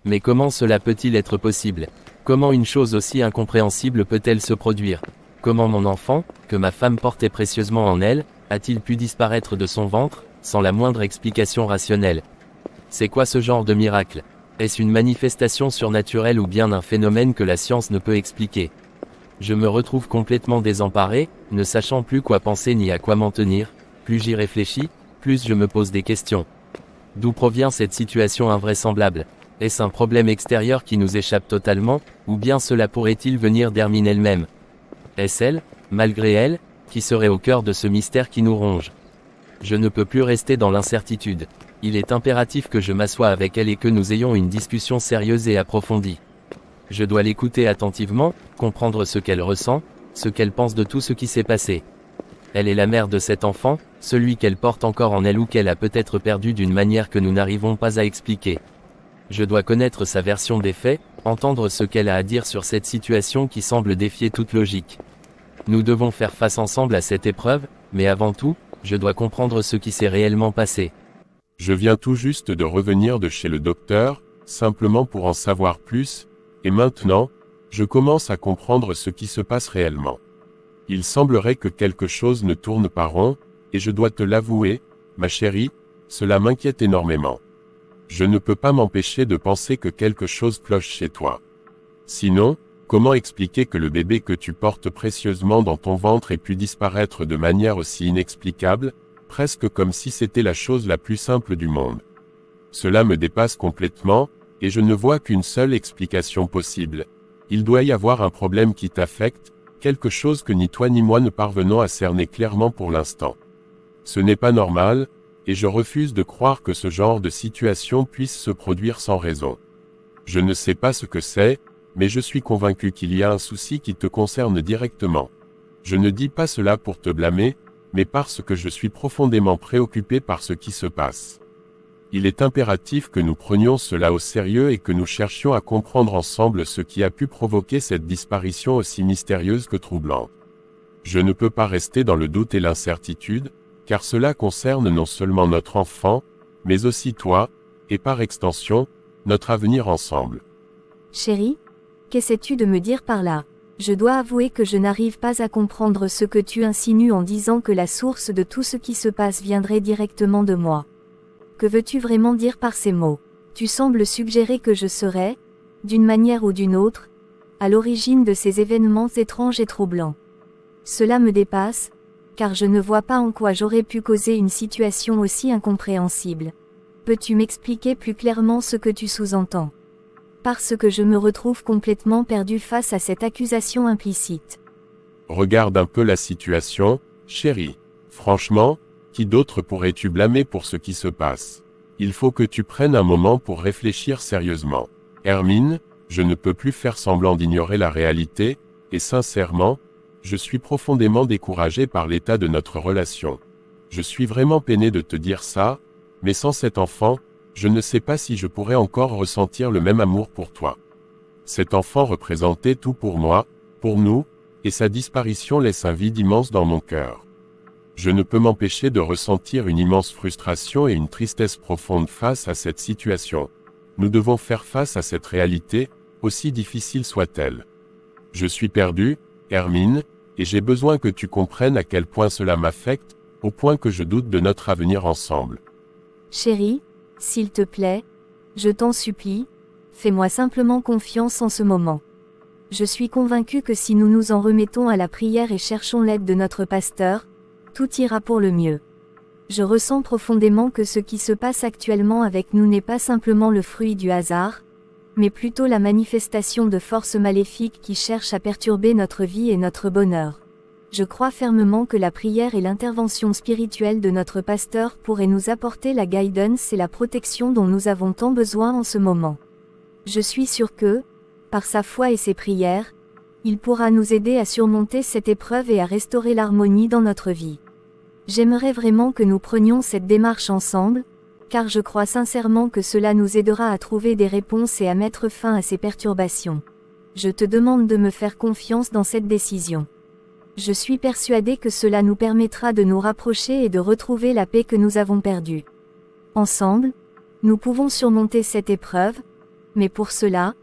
Mais comment cela peut-il être possible? Comment une chose aussi incompréhensible peut-elle se produire? Comment mon enfant, que ma femme portait précieusement en elle, a-t-il pu disparaître de son ventre, sans la moindre explication rationnelle? C'est quoi ce genre de miracle? Est-ce une manifestation surnaturelle ou bien un phénomène que la science ne peut expliquer? Je me retrouve complètement désemparé, ne sachant plus quoi penser ni à quoi m'en tenir. Plus j'y réfléchis, plus je me pose des questions. D'où provient cette situation invraisemblable? Est-ce un problème extérieur qui nous échappe totalement, ou bien cela pourrait-il venir d'Hermine elle-même? Est-ce elle, malgré elle, qui serait au cœur de ce mystère qui nous ronge? Je ne peux plus rester dans l'incertitude. Il est impératif que je m'assoie avec elle et que nous ayons une discussion sérieuse et approfondie. Je dois l'écouter attentivement, comprendre ce qu'elle ressent, ce qu'elle pense de tout ce qui s'est passé. Elle est la mère de cet enfant, celui qu'elle porte encore en elle ou qu'elle a peut-être perdu d'une manière que nous n'arrivons pas à expliquer. Je dois connaître sa version des faits, entendre ce qu'elle a à dire sur cette situation qui semble défier toute logique. Nous devons faire face ensemble à cette épreuve, mais avant tout, je dois comprendre ce qui s'est réellement passé. Je viens tout juste de revenir de chez le docteur, simplement pour en savoir plus, et maintenant, je commence à comprendre ce qui se passe réellement. Il semblerait que quelque chose ne tourne pas rond, et je dois te l'avouer, ma chérie, cela m'inquiète énormément. Je ne peux pas m'empêcher de penser que quelque chose cloche chez toi. Sinon, comment expliquer que le bébé que tu portes précieusement dans ton ventre ait pu disparaître de manière aussi inexplicable, presque comme si c'était la chose la plus simple du monde? Cela me dépasse complètement, et je ne vois qu'une seule explication possible. Il doit y avoir un problème qui t'affecte, quelque chose que ni toi ni moi ne parvenons à cerner clairement pour l'instant. Ce n'est pas normal, et je refuse de croire que ce genre de situation puisse se produire sans raison. Je ne sais pas ce que c'est, mais je suis convaincu qu'il y a un souci qui te concerne directement. Je ne dis pas cela pour te blâmer, mais parce que je suis profondément préoccupé par ce qui se passe. Il est impératif que nous prenions cela au sérieux et que nous cherchions à comprendre ensemble ce qui a pu provoquer cette disparition aussi mystérieuse que troublante. Je ne peux pas rester dans le doute et l'incertitude, car cela concerne non seulement notre enfant, mais aussi toi, et par extension, notre avenir ensemble. Chérie, qu'essaies-tu de me dire par là? Je dois avouer que je n'arrive pas à comprendre ce que tu insinues en disant que la source de tout ce qui se passe viendrait directement de moi. Que veux-tu vraiment dire par ces mots? Tu sembles suggérer que je serais, d'une manière ou d'une autre, à l'origine de ces événements étranges et troublants. Cela me dépasse, car je ne vois pas en quoi j'aurais pu causer une situation aussi incompréhensible. Peux-tu m'expliquer plus clairement ce que tu sous-entends? Parce que je me retrouve complètement perdu face à cette accusation implicite. Regarde un peu la situation, chérie. Franchement, qui d'autre pourrais-tu blâmer pour ce qui se passe? Il faut que tu prennes un moment pour réfléchir sérieusement. Hermine, je ne peux plus faire semblant d'ignorer la réalité, et sincèrement, je suis profondément découragé par l'état de notre relation. Je suis vraiment peiné de te dire ça, mais sans cet enfant, je ne sais pas si je pourrais encore ressentir le même amour pour toi. Cet enfant représentait tout pour moi, pour nous, et sa disparition laisse un vide immense dans mon cœur. Je ne peux m'empêcher de ressentir une immense frustration et une tristesse profonde face à cette situation. Nous devons faire face à cette réalité, aussi difficile soit-elle. Je suis perdu, Hermine, et j'ai besoin que tu comprennes à quel point cela m'affecte, au point que je doute de notre avenir ensemble. Chérie, s'il te plaît, je t'en supplie, fais-moi simplement confiance en ce moment. Je suis convaincu que si nous nous en remettons à la prière et cherchons l'aide de notre pasteur, tout ira pour le mieux. Je ressens profondément que ce qui se passe actuellement avec nous n'est pas simplement le fruit du hasard, mais plutôt la manifestation de forces maléfiques qui cherchent à perturber notre vie et notre bonheur. Je crois fermement que la prière et l'intervention spirituelle de notre pasteur pourraient nous apporter la guidance et la protection dont nous avons tant besoin en ce moment. Je suis sûr que, par sa foi et ses prières, il pourra nous aider à surmonter cette épreuve et à restaurer l'harmonie dans notre vie. J'aimerais vraiment que nous prenions cette démarche ensemble, car je crois sincèrement que cela nous aidera à trouver des réponses et à mettre fin à ces perturbations. Je te demande de me faire confiance dans cette décision. Je suis persuadé que cela nous permettra de nous rapprocher et de retrouver la paix que nous avons perdue. Ensemble, nous pouvons surmonter cette épreuve, Mais pour cela,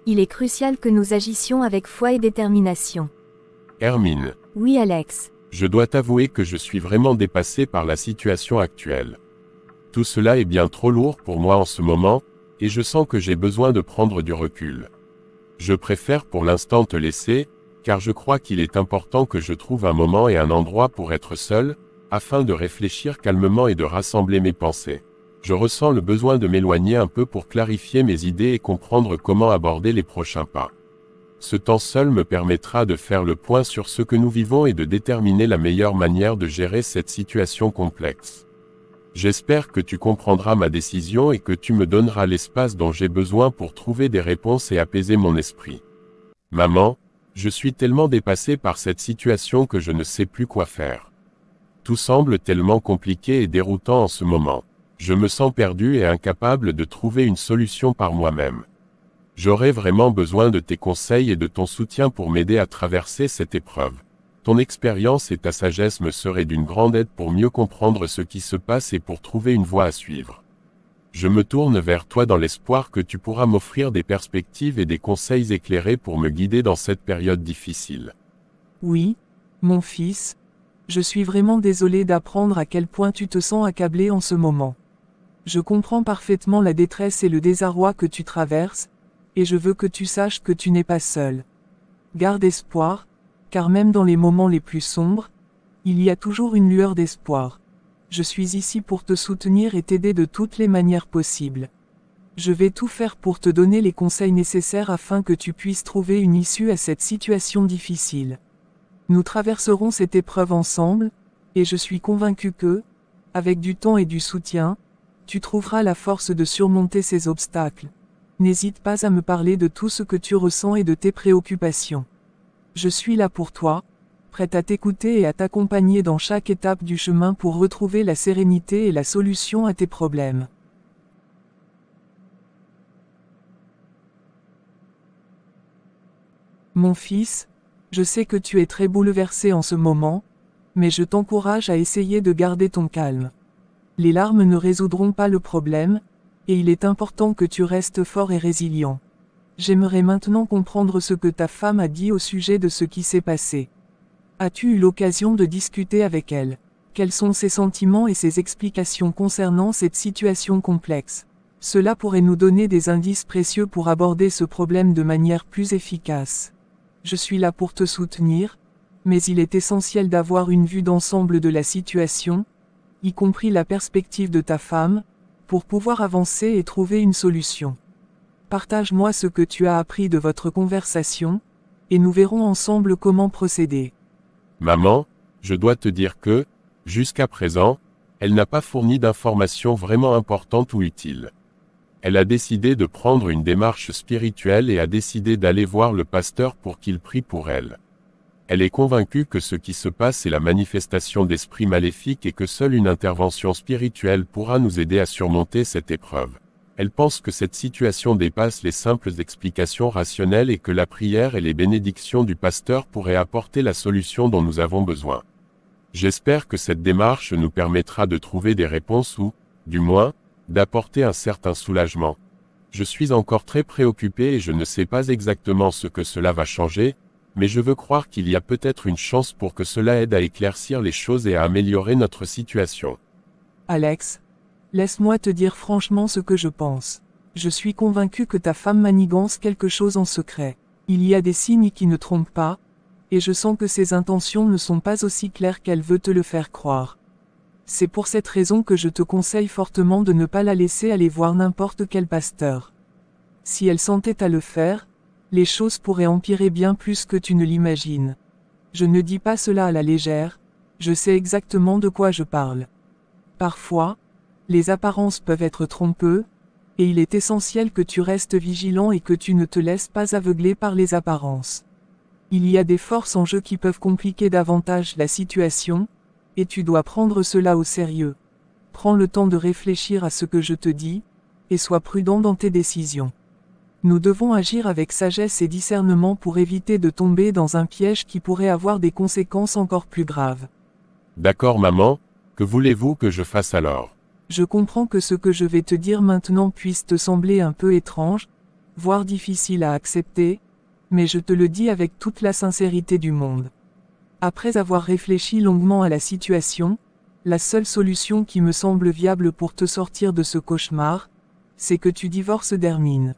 il est crucial que nous agissions avec foi et détermination. Hermine, Oui, Alex. je dois t'avouer que je suis vraiment dépassé par la situation actuelle. Tout cela est bien trop lourd pour moi en ce moment, et je sens que j'ai besoin de prendre du recul. Je préfère pour l'instant te laisser, car je crois qu'il est important que je trouve un moment et un endroit pour être seul, afin de réfléchir calmement et de rassembler mes pensées. Je ressens le besoin de m'éloigner un peu pour clarifier mes idées et comprendre comment aborder les prochains pas. Ce temps seul me permettra de faire le point sur ce que nous vivons et de déterminer la meilleure manière de gérer cette situation complexe. J'espère que tu comprendras ma décision et que tu me donneras l'espace dont j'ai besoin pour trouver des réponses et apaiser mon esprit. Maman, je suis tellement dépassé par cette situation que je ne sais plus quoi faire. Tout semble tellement compliqué et déroutant en ce moment. Je me sens perdu et incapable de trouver une solution par moi-même. J'aurais vraiment besoin de tes conseils et de ton soutien pour m'aider à traverser cette épreuve. Ton expérience et ta sagesse me seraient d'une grande aide pour mieux comprendre ce qui se passe et pour trouver une voie à suivre. Je me tourne vers toi dans l'espoir que tu pourras m'offrir des perspectives et des conseils éclairés pour me guider dans cette période difficile. Oui, mon fils. Je suis vraiment désolé d'apprendre à quel point tu te sens accablé en ce moment. Je comprends parfaitement la détresse et le désarroi que tu traverses, et je veux que tu saches que tu n'es pas seul. Garde espoir, car même dans les moments les plus sombres, il y a toujours une lueur d'espoir. Je suis ici pour te soutenir et t'aider de toutes les manières possibles. Je vais tout faire pour te donner les conseils nécessaires afin que tu puisses trouver une issue à cette situation difficile. Nous traverserons cette épreuve ensemble, et je suis convaincu que, avec du temps et du soutien, tu trouveras la force de surmonter ces obstacles. N'hésite pas à me parler de tout ce que tu ressens et de tes préoccupations. Je suis là pour toi, prête à t'écouter et à t'accompagner dans chaque étape du chemin pour retrouver la sérénité et la solution à tes problèmes. Mon fils, je sais que tu es très bouleversé en ce moment, mais je t'encourage à essayer de garder ton calme. Les larmes ne résoudront pas le problème, et il est important que tu restes fort et résilient. J'aimerais maintenant comprendre ce que ta femme a dit au sujet de ce qui s'est passé. As-tu eu l'occasion de discuter avec elle? Quels sont ses sentiments et ses explications concernant cette situation complexe? Cela pourrait nous donner des indices précieux pour aborder ce problème de manière plus efficace. Je suis là pour te soutenir, mais il est essentiel d'avoir une vue d'ensemble de la situation, y compris la perspective de ta femme, pour pouvoir avancer et trouver une solution. Partage-moi ce que tu as appris de votre conversation, et nous verrons ensemble comment procéder. Maman, je dois te dire que, jusqu'à présent, elle n'a pas fourni d'informations vraiment importantes ou utiles. Elle a décidé de prendre une démarche spirituelle et a décidé d'aller voir le pasteur pour qu'il prie pour elle. Elle est convaincue que ce qui se passe est la manifestation d'esprits maléfiques et que seule une intervention spirituelle pourra nous aider à surmonter cette épreuve. Elle pense que cette situation dépasse les simples explications rationnelles et que la prière et les bénédictions du pasteur pourraient apporter la solution dont nous avons besoin. J'espère que cette démarche nous permettra de trouver des réponses ou, du moins, d'apporter un certain soulagement. Je suis encore très préoccupé et je ne sais pas exactement ce que cela va changer, mais je veux croire qu'il y a peut-être une chance pour que cela aide à éclaircir les choses et à améliorer notre situation. Alex, laisse-moi te dire franchement ce que je pense. Je suis convaincu que ta femme manigance quelque chose en secret. Il y a des signes qui ne trompent pas, et je sens que ses intentions ne sont pas aussi claires qu'elle veut te le faire croire. C'est pour cette raison que je te conseille fortement de ne pas la laisser aller voir n'importe quel pasteur. Si elle s'entête à le faire, les choses pourraient empirer bien plus que tu ne l'imagines. Je ne dis pas cela à la légère, je sais exactement de quoi je parle. Parfois, les apparences peuvent être trompeuses, et il est essentiel que tu restes vigilant et que tu ne te laisses pas aveugler par les apparences. Il y a des forces en jeu qui peuvent compliquer davantage la situation, et tu dois prendre cela au sérieux. Prends le temps de réfléchir à ce que je te dis, et sois prudent dans tes décisions. Nous devons agir avec sagesse et discernement pour éviter de tomber dans un piège qui pourrait avoir des conséquences encore plus graves. D'accord maman, que voulez-vous que je fasse alors? Je comprends que ce que je vais te dire maintenant puisse te sembler un peu étrange, voire difficile à accepter, mais je te le dis avec toute la sincérité du monde. Après avoir réfléchi longuement à la situation, la seule solution qui me semble viable pour te sortir de ce cauchemar, c'est que tu divorces d'Hermine.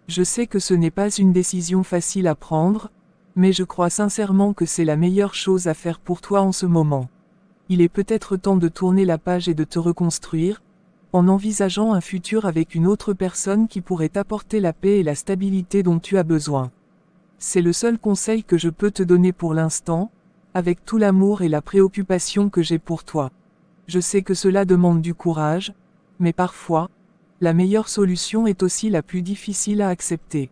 Je sais que ce n'est pas une décision facile à prendre, mais je crois sincèrement que c'est la meilleure chose à faire pour toi en ce moment. Il est peut-être temps de tourner la page et de te reconstruire, en envisageant un futur avec une autre personne qui pourrait t'apporter la paix et la stabilité dont tu as besoin. C'est le seul conseil que je peux te donner pour l'instant, avec tout l'amour et la préoccupation que j'ai pour toi. Je sais que cela demande du courage, mais parfois, la meilleure solution est aussi la plus difficile à accepter.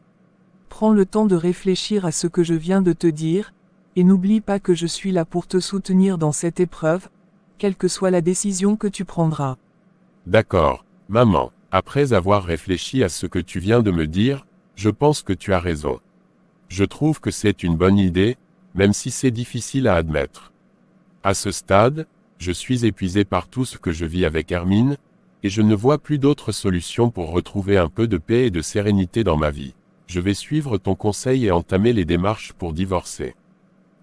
Prends le temps de réfléchir à ce que je viens de te dire, et n'oublie pas que je suis là pour te soutenir dans cette épreuve, quelle que soit la décision que tu prendras. D'accord, maman. Après avoir réfléchi à ce que tu viens de me dire, je pense que tu as raison. Je trouve que c'est une bonne idée, même si c'est difficile à admettre. À ce stade, je suis épuisé par tout ce que je vis avec Hermine, et je ne vois plus d'autre solution pour retrouver un peu de paix et de sérénité dans ma vie. Je vais suivre ton conseil et entamer les démarches pour divorcer.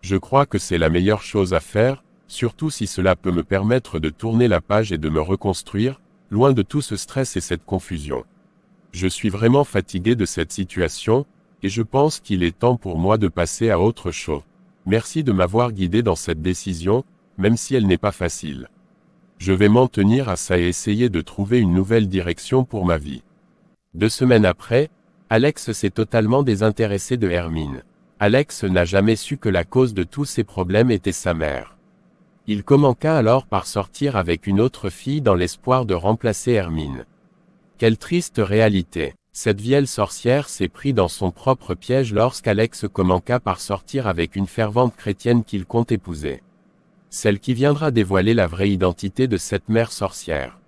Je crois que c'est la meilleure chose à faire, surtout si cela peut me permettre de tourner la page et de me reconstruire, loin de tout ce stress et cette confusion. Je suis vraiment fatigué de cette situation, et je pense qu'il est temps pour moi de passer à autre chose. Merci de m'avoir guidé dans cette décision, même si elle n'est pas facile. Je vais m'en tenir à ça et essayer de trouver une nouvelle direction pour ma vie. 2 semaines après, Alex s'est totalement désintéressé de Hermine. Alex n'a jamais su que la cause de tous ses problèmes était sa mère. Il commença alors par sortir avec une autre fille dans l'espoir de remplacer Hermine. Quelle triste réalité! Cette vieille sorcière s'est pris dans son propre piège lorsqu'Alex commença par sortir avec une fervente chrétienne qu'il compte épouser. Celle qui viendra dévoiler la vraie identité de cette mère sorcière.